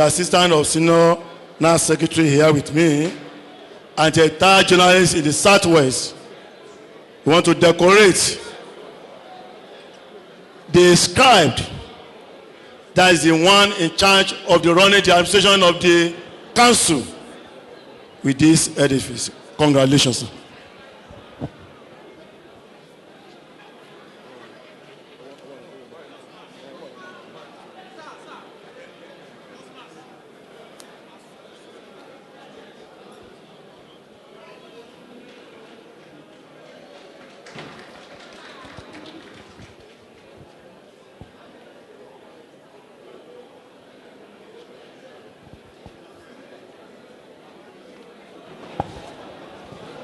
the assistant of senior national secretary here with me, and the entire journalists in the Southwest. We want to decorate the scribe that is the one in charge of the running the administration of the council with this edifice. Congratulations, sir.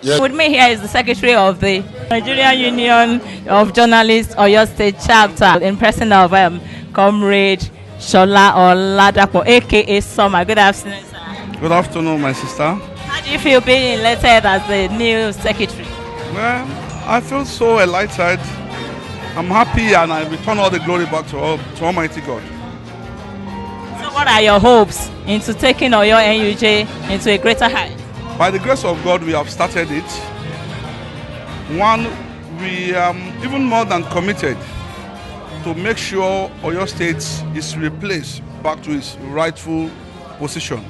Yes. With me here is the secretary of the Nigerian Union of Journalists Oyo State Chapter, in person of Comrade Shola or Ladapo, aka Summer. Good afternoon, sir. Good afternoon, my sister. How do you feel being elected as the new secretary? Well, I feel so elated. I'm happy, and I return all the glory back to Almighty God. So, what are your hopes into taking Oyo NUJ into a greater height? By the grace of God, we have started it. One, we are even more than committed to make sure Oyo State is replaced back to its rightful position.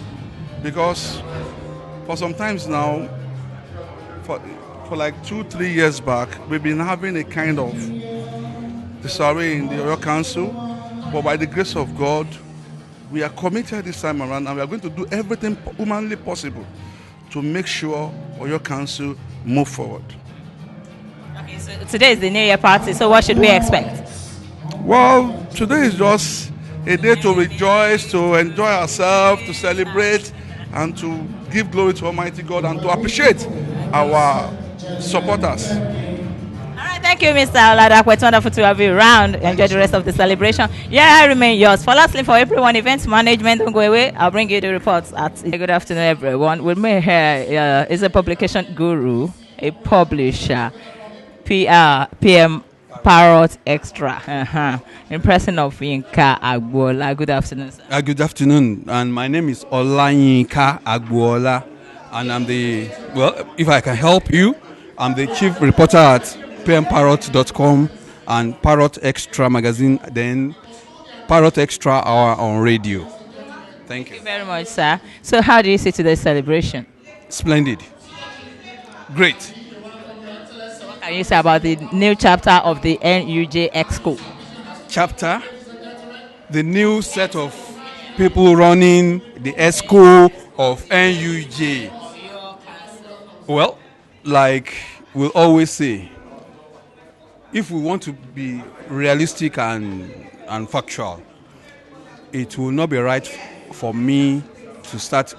Because for some times now, for like 2-3 years back, we've been having a kind of disarray in the Oyo Council. But by the grace of God, we are committed this time around, and we are going to do everything humanly possible to make sure Oyo Council move forward. Okay, so today is the New Year party, so what should we expect? Well, today is just a day to rejoice, to enjoy ourselves, to celebrate, and to give glory to Almighty God and to appreciate our supporters. All right, thank you, Mr. Ladapo. It's wonderful to have you around. Enjoy the rest of the celebration. Yeah, I remain yours. For lastly, for everyone, events management, don't go away. I'll bring you the reports. Good afternoon, everyone. With me here is a publication guru, a publisher, PM Parrot Extra, in person of Yinka Agbola. Good afternoon, sir. Good afternoon, and my name is Olayinka Agbola, and I'm the, well, if I can help you, I'm the chief reporter at pmparrot.com and Parrot Extra magazine, then Parrot Extra Hour on radio. Thank you very much, sir. So how do you see today's celebration? Splendid. Great. So what can you say about the new chapter of the NUJ Exco? Chapter? The new set of people running the Exco of NUJ. Well, like we'll always say, if we want to be realistic and factual, it will not be right for me to start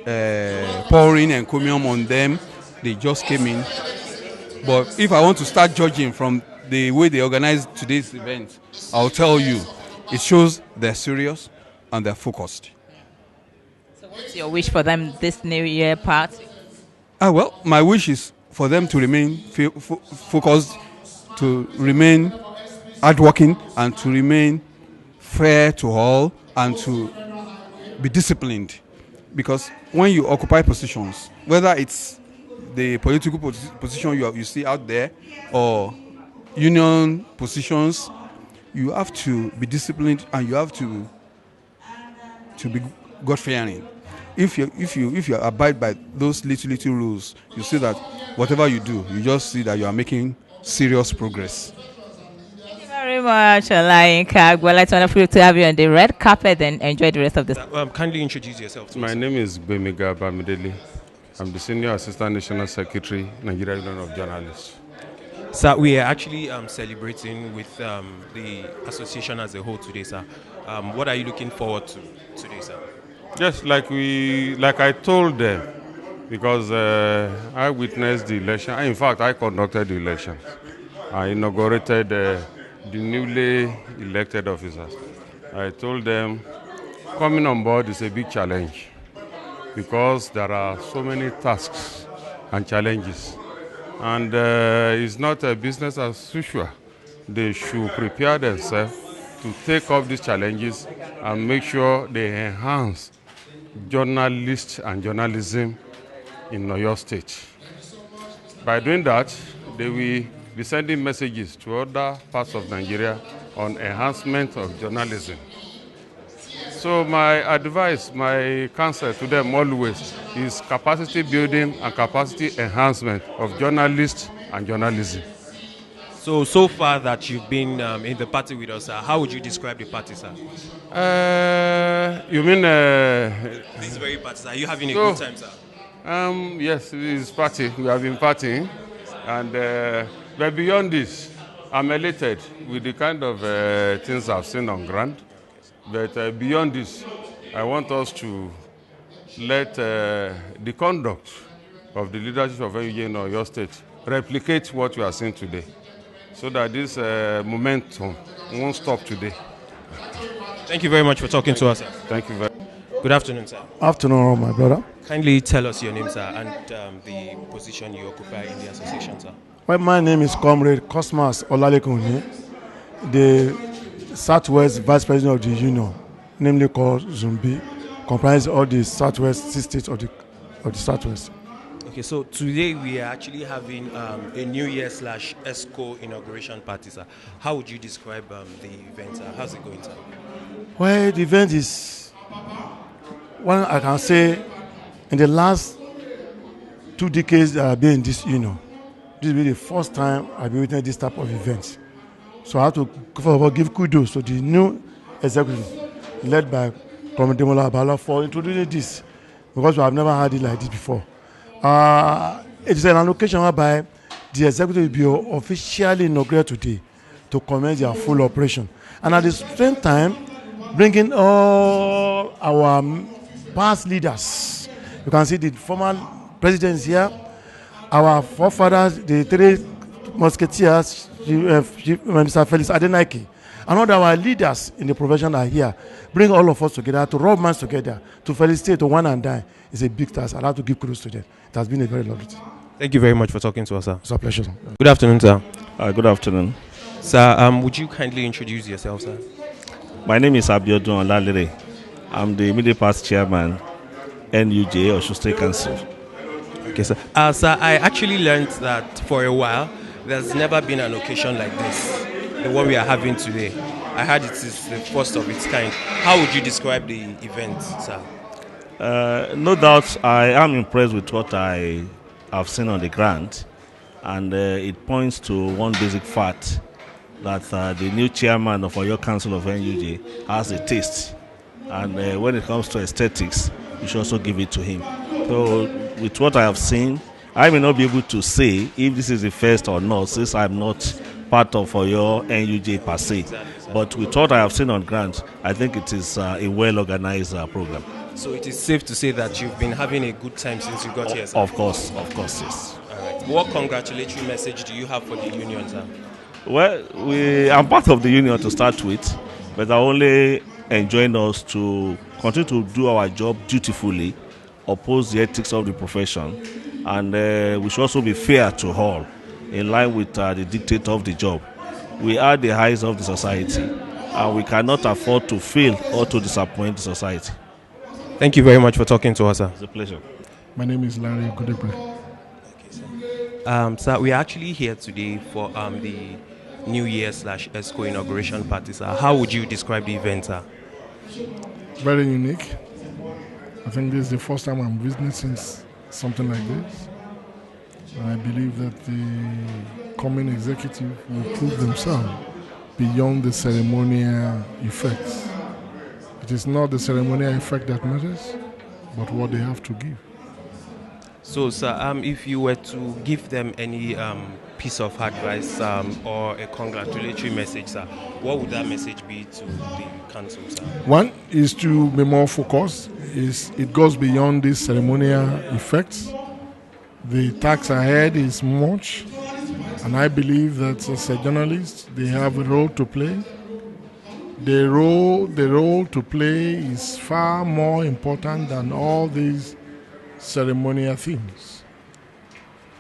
pouring encomium on them. They just came in. But if I want to start judging from the way they organize today's event, I'll tell you, it shows they're serious and they're focused. So what's your wish for them this New Year party? Well, my wish is for them to remain focused, to remain hardworking, and to remain fair to all, and to be disciplined. Because when you occupy positions, whether it's the political position you see out there or union positions, you have to be disciplined and you have to be God-fearing. If you abide by those little rules, you see that whatever you do, you just see that you are making serious progress. Thank you very much, Olayinka. Well, it's wonderful to have you on the red carpet, and enjoy the rest of this. Kindly introduce yourself. My name is Bemiga Bamidele. I'm the Senior Assistant National Secretary, Nigerian Union of Journalists. Sir, we are actually celebrating with the association as a whole today, sir. What are you looking forward to today, sir? Yes, like I told them, because I witnessed the election. In fact, I conducted the elections. I inaugurated the newly elected officers. I told them coming on board is a big challenge because there are so many tasks and challenges. And it's not a business as usual. They should prepare themselves to take up these challenges and make sure they enhance journalists and journalism in Oyo State. By doing that, they will be sending messages to other parts of Nigeria on enhancement of journalism. So my advice, my counsel to them always is capacity building and capacity enhancement of journalists and journalism. So far that you've been in the party with us, how would you describe the party, sir? You mean This very party, sir. Are you having a good time, sir? yes, it is party. We have been partying, and but beyond this, I'm elated with the kind of things I've seen on ground. But beyond this, I want us to let the conduct of the leadership of NUJ in Oyo State replicate what we are seeing today, so that this momentum won't stop today. Thank you very much for talking to us, sir. Thank you very much. Good afternoon, sir. Afternoon, my brother. Kindly tell us your name, sir, and the position you occupy in the association, sir. Well, my name is Comrade Cosmas Olalekunle, the Southwest Vice President of the Union, namely called Zumbi, comprises all the Southwest 6 states of the Southwest. Okay, so today we are actually having a New Year / ESCO inauguration party, sir. How would you describe the event, sir? How's it going, sir? Well, the event is, one I can say, in the last 2 decades that I've been in this union, this will be the first time I've been witnessing this type of event. So I have to give kudos to the new executive led by Comrade Demola Abala for introducing this, because we have never had it like this before. It is an allocation whereby the executive will be officially inaugurated today to commence their full operation. And at the same time, bringing all our past leaders. You can see the former presidents here, our forefathers, the 3 musketeers, Mr. Felix Adenike, and all our leaders in the profession are here. Bring all of us together, to rub minds together, to felicitate, to one and die. It's a big task. I'd like to give kudos to them. It has been a very lovely thing. Thank you very much for talking to us, sir. It's a pleasure. Good afternoon, sir. Good afternoon. Sir, would you kindly introduce yourself, sir? My name is Abiodun Olalere. I'm the immediate past chairman, NUJ, Osun State Council. Okay, sir. Sir, I actually learned that for a while, there's never been an occasion like this, the one we are having today. I heard it is the first of its kind. How would you describe the event, sir? No doubt, I am impressed with what I have seen on the ground, and it points to one basic fact, that the new chairman of Oyo Council of NUJ has a taste, and when it comes to aesthetics, you should also give it to him. So with what I have seen, I may not be able to say if this is the first or not, since I'm not part of Oyo NUJ per se. But with what I have seen on ground, I think it is a well-organized program. So it is safe to say that you've been having a good time since you got here, sir? Of course, yes. All right. What congratulatory message do you have for the union, sir? Well, I'm part of the union to start with, but I only enjoin us to continue to do our job dutifully, oppose the ethics of the profession, and we should also be fair to all, in line with the dictate of the job. We are the eyes of the society, and we cannot afford to fail or to disappoint the society. Thank you very much for talking to us, sir. It's a pleasure. My name is Larry Godebre. Okay, sir. Sir, we are actually here today for the New Year / ESCO inauguration party, sir. How would you describe the event, sir? Very unique. I think this is the first time I'm witnessing something like this. I believe that the coming executive will prove themselves beyond the ceremonial effects. It is not the ceremonial effect that matters, but what they have to give. So, sir, if you were to give them any piece of advice or a congratulatory message, sir, what would that message be to the council, sir? One is to be more focused. It goes beyond these ceremonial effects. The task ahead is much, and I believe that as a journalist, they have a role to play. The role to play is far more important than all these ceremonial things.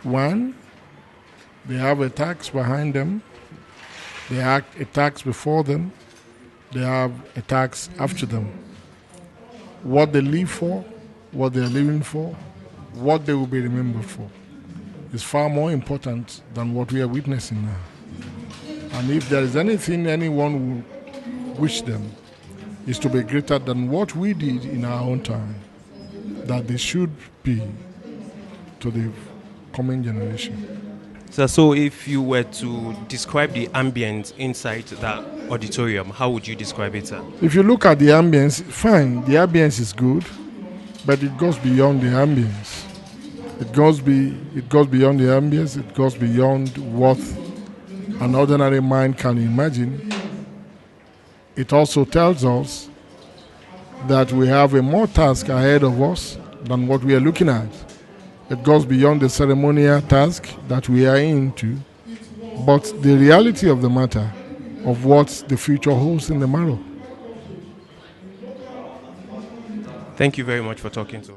One, they have a tax behind them, they have a tax before them, they have a tax after them. What they live for, what they are living for, what they will be remembered for is far more important than what we are witnessing now. And if there is anything anyone will wish them, is to be greater than what we did in our own time, that they should be to the coming generation. So if you were to describe the ambience inside that auditorium, how would you describe it, sir? If you look at the ambience, fine, the ambience is good, but it goes beyond the ambience. It goes beyond the ambience, it goes beyond what an ordinary mind can imagine. It also tells us that we have a more task ahead of us than what we are looking at. It goes beyond the ceremonial task that we are into, but the reality of the matter of what the future holds in the marrow. Thank you very much for talking to us.